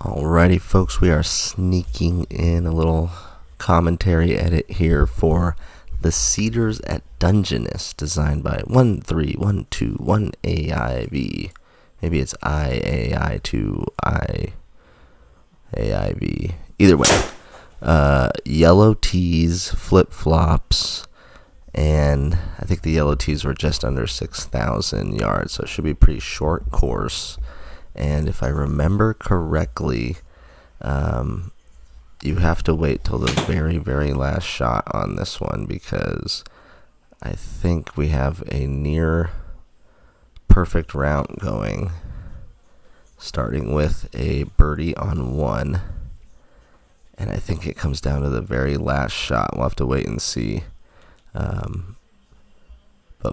Alrighty, folks, we are sneaking in a little commentary edit here for the Cedars at Dungeness, designed by 13121AIV. Maybe it's IAI2IAIV. Either way, yellow tees, flip-flops, and I think the yellow tees were just under 6,000 yards, so it should be a pretty short course. And if I remember correctly, you have to wait till the very, very last shot on this one, because I think we have a near perfect round going, starting with a birdie on one. And I think it comes down to the very last shot. We'll have to wait and see. But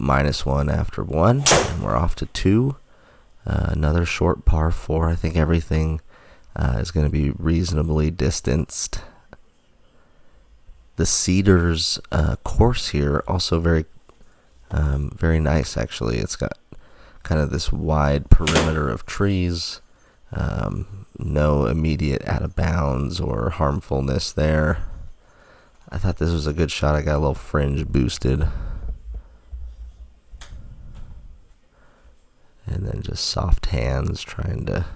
-1 after one, and we're off to two. Another short par 4. I think everything is going to be reasonably distanced. The Cedars course here also very nice, actually. It's got kind of this wide perimeter of trees. No immediate out of bounds or harmfulness there. I thought this was a good shot. I got a little fringe boosted. And then just soft hands trying to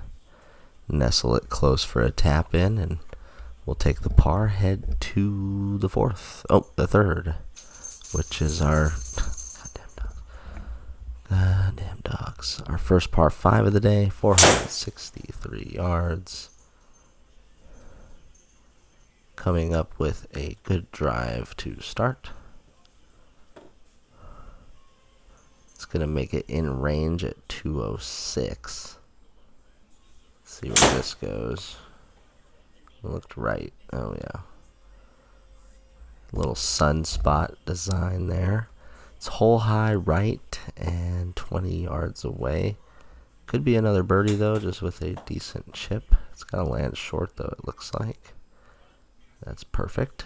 nestle it close for a tap in, and we'll take the par, head to the the third, which is our goddamn dogs. Our first par 5 of the day, 463 yards. Coming up with a good drive to start. It's going to make it in range at 206. Let's see where this goes. It looked right. Oh, yeah. Little sunspot design there. It's hole high right and 20 yards away. Could be another birdie, though, just with a decent chip. It's going to land short, though, it looks like. That's perfect.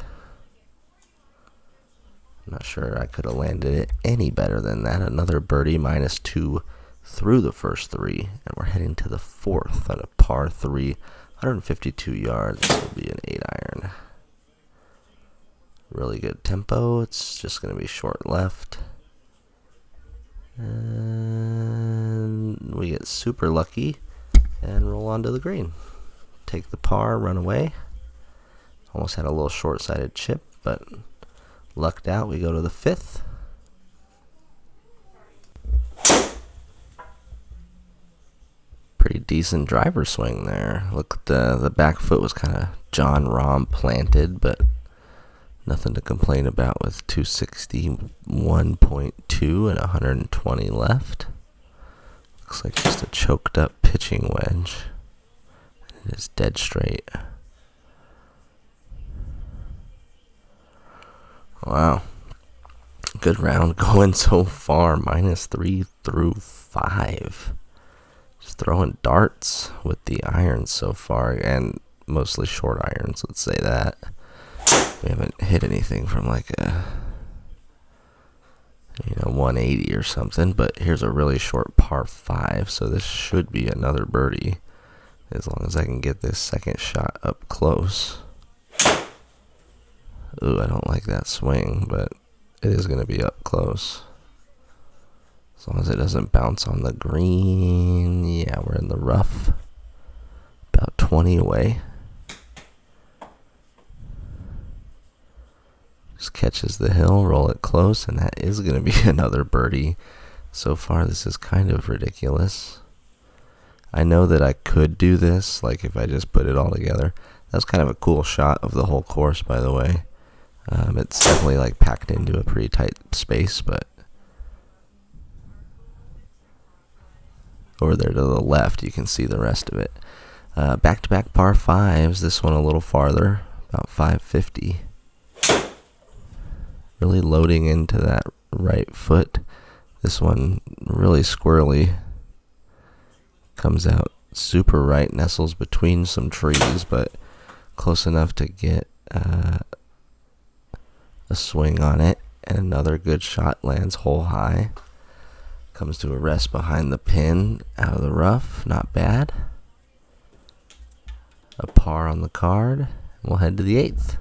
I'm not sure I could have landed it any better than that. Another birdie, -2 through the first 3, and we're heading to the fourth on a par 3, 152 yards. This will be an 8-iron. Really good tempo. It's just going to be short left. And we get super lucky and roll onto the green. Take the par, run away. Almost had a little short-sided chip, but lucked out. We go to the 5th. Pretty decent driver swing there. Look, the back foot was kind of John Rahm planted, but nothing to complain about with 261.2 and 120 left. Looks like just a choked up pitching wedge. It is dead straight. Wow. Good round going so far. -3 through 5. Just throwing darts with the irons so far, and mostly short irons, let's say that. We haven't hit anything from like a 180 or something, but here's a really short par 5, so this should be another birdie as long as I can get this second shot up close. Ooh, I don't like that swing, but it is going to be up close. As long as it doesn't bounce on the green. Yeah, we're in the rough. About 20 away. Just catches the hill, roll it close, and that is going to be another birdie. So far, this is kind of ridiculous. I know that I could do this, like if I just put it all together. That's kind of a cool shot of the whole course, by the way. It's definitely like packed into a pretty tight space, but over there to the left, you can see the rest of it. Back-to-back par 5s, this one a little farther, about 550. Really loading into that right foot. This one really squirrely. Comes out super right, nestles between some trees, but close enough to get a swing on it. And another good shot lands hole high. Comes to a rest behind the pin, out of the rough, not bad. a par on the card. We'll head to the 8th.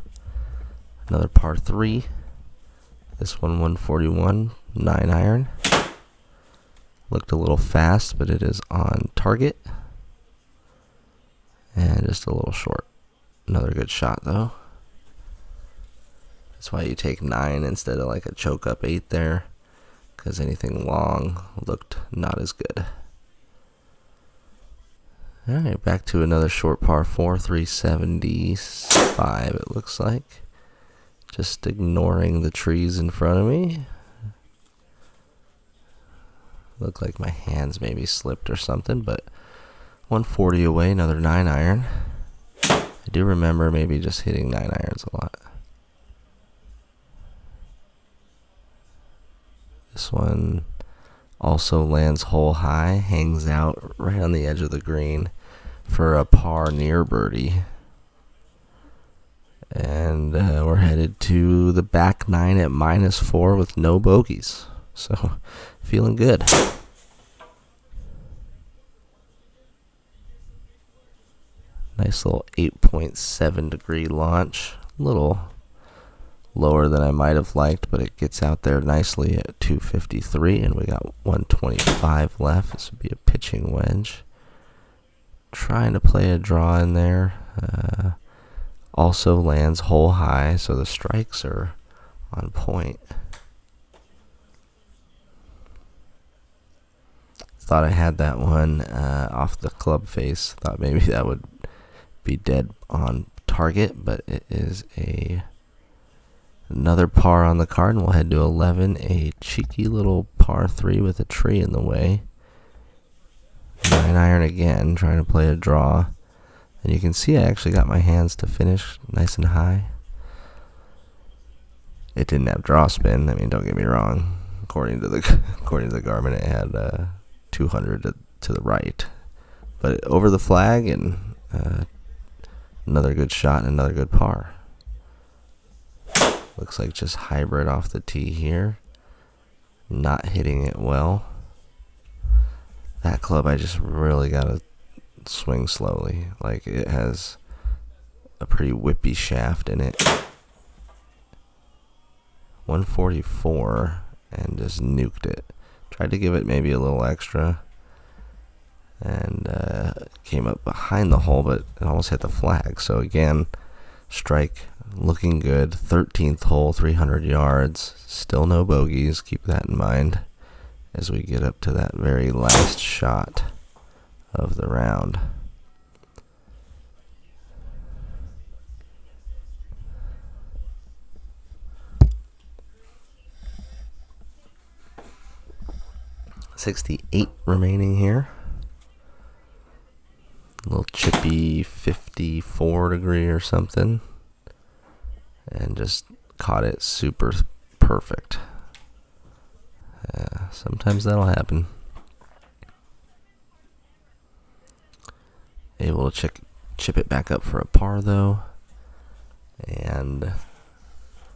Another par 3. This one 141, 9 iron. Looked a little fast, but it is on target. And just a little short. Another good shot though. That's why you take 9 instead of like a choke up 8 there, because anything long looked not as good. Alright, back to another short par 4, 375 it looks like. Just ignoring the trees in front of me. Looked like my hands maybe slipped or something, but 140 away, another 9 iron. I do remember maybe just hitting 9 irons a lot. This one also lands hole high, hangs out right on the edge of the green for a par near birdie. And we're headed to the back 9 at -4 with no bogeys. So, feeling good. Nice little 8.7 degree launch. A little lower than I might have liked, but it gets out there nicely at 253, and we got 125 left. This would be a pitching wedge. Trying to play a draw in there. Also lands hole high, so the strikes are on point. Thought I had that one off the club face. Thought maybe that would be dead on target, but it is another par on the card, and we'll head to 11. A cheeky little par 3 with a tree in the way. 9 iron again, trying to play a draw. And you can see I actually got my hands to finish nice and high. It didn't have draw spin. I mean, don't get me wrong. According to the Garmin, it had 200 to the right. But over the flag, and another good shot and another good par. Looks like just hybrid off the tee here. Not hitting it well. That club, I just really gotta swing slowly. Like, it has a pretty whippy shaft in it. 144 and just nuked it. Tried to give it maybe a little extra, and came up behind the hole, but it almost hit the flag. So again, strike looking good. 13th hole, 300 yards. Still no bogeys. Keep that in mind as we get up to that very last shot of the round. .68 remaining here. A little chippy 54 degree or something, and just caught it super perfect. Sometimes that'll happen. Able to chip it back up for a par though, and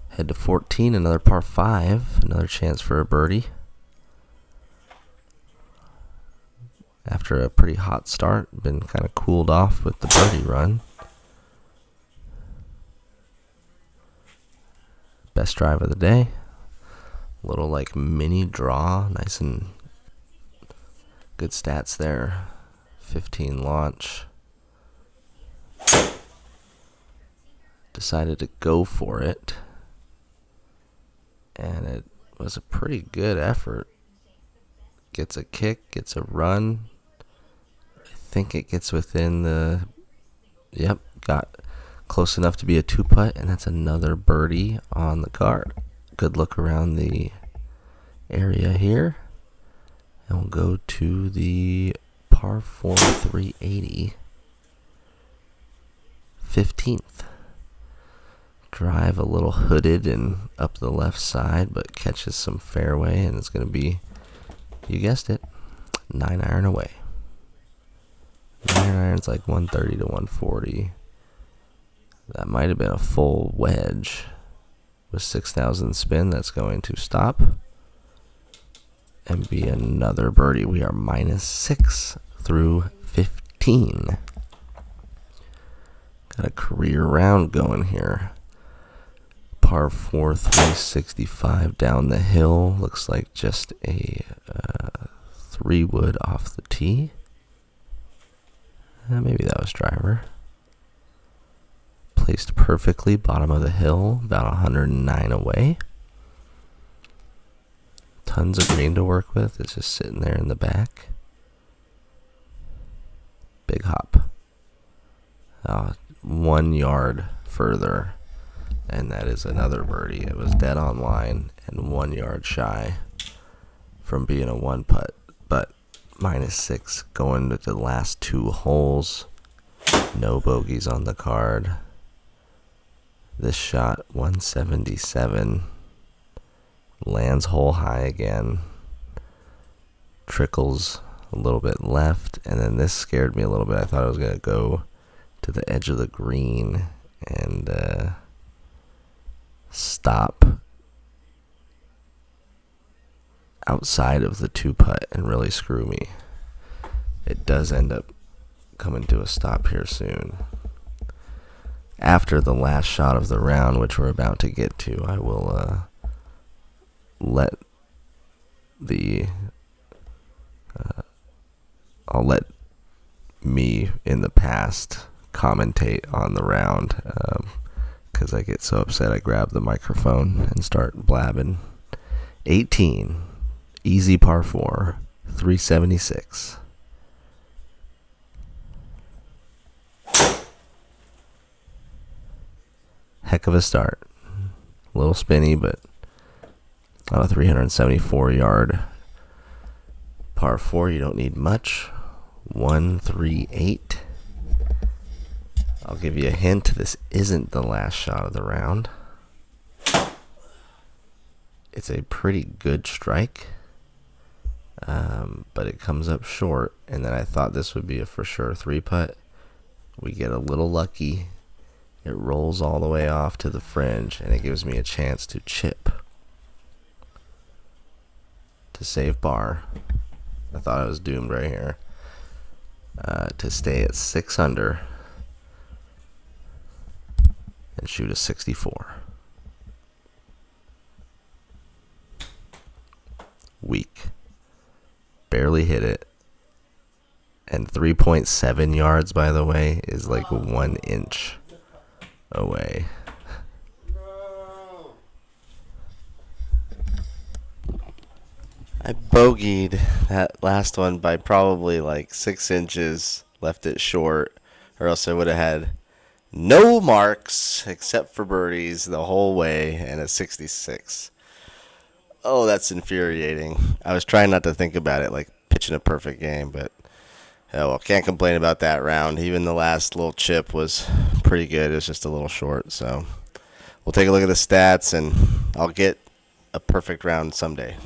head to 14, another par 5, another chance for a birdie. After a pretty hot start, been kind of cooled off with the birdie run. Best drive of the day. Little like mini draw, nice and good stats there. 15 launch. Decided to go for it, and it was a pretty good effort. Gets a kick, gets a run. I think it gets within the, yep, got close enough to be a 2-putt, and that's another birdie on the card. Good look around the area here, and we'll go to the par 4 380, 15th. Drive a little hooded and up the left side, but catches some fairway, and it's going to be, you guessed it, 9 iron away. 9 iron's like 130 to 140. That might have been a full wedge with 6,000 spin. That's going to stop and be another birdie. We are -6 through 15. Got a career round going here. Par 4, 365 down the hill. Looks like just a 3-wood off the tee. Maybe that was driver. Placed perfectly, bottom of the hill, about 109 away. Tons of green to work with. It's just sitting there in the back. Big hop. 1 yard further, and that is another birdie. It was dead on line and 1 yard shy from being a 1 putt, but -6 going to the last 2 holes. No bogeys on the card. This shot 177, lands hole high again, trickles a little bit left, and then this scared me a little bit. I thought I was going to go to the edge of the green and stop outside of the 2 putt and really screw me. It does end up coming to a stop here soon. After the last shot of the round, which we're about to get to, I will I'll let me in the past commentate on the round, because I get so upset I grab the microphone and start blabbing. 18, easy par 4, 376. Heck of a start. A little spinny, but on a 374 yard par 4, you don't need much. 138. I'll give you a hint. This isn't the last shot of the round. It's a pretty good strike, but it comes up short. And then I thought this would be a for sure 3 putt. We get a little lucky. It rolls all the way off to the fringe, and it gives me a chance to chip to save par. I thought I was doomed right here. To stay at 6 under and shoot a 64. Weak. Barely hit it. And 3.7 yards, by the way, is like 1 inch away. I bogeyed that last one by probably like 6 inches, left it short, or else I would have had no marks except for birdies the whole way and a 66. Oh, that's infuriating. I was trying not to think about it like pitching a perfect game, but oh well, can't complain about that round. Even the last little chip was pretty good. It was just a little short, so we'll take a look at the stats, and I'll get a perfect round someday.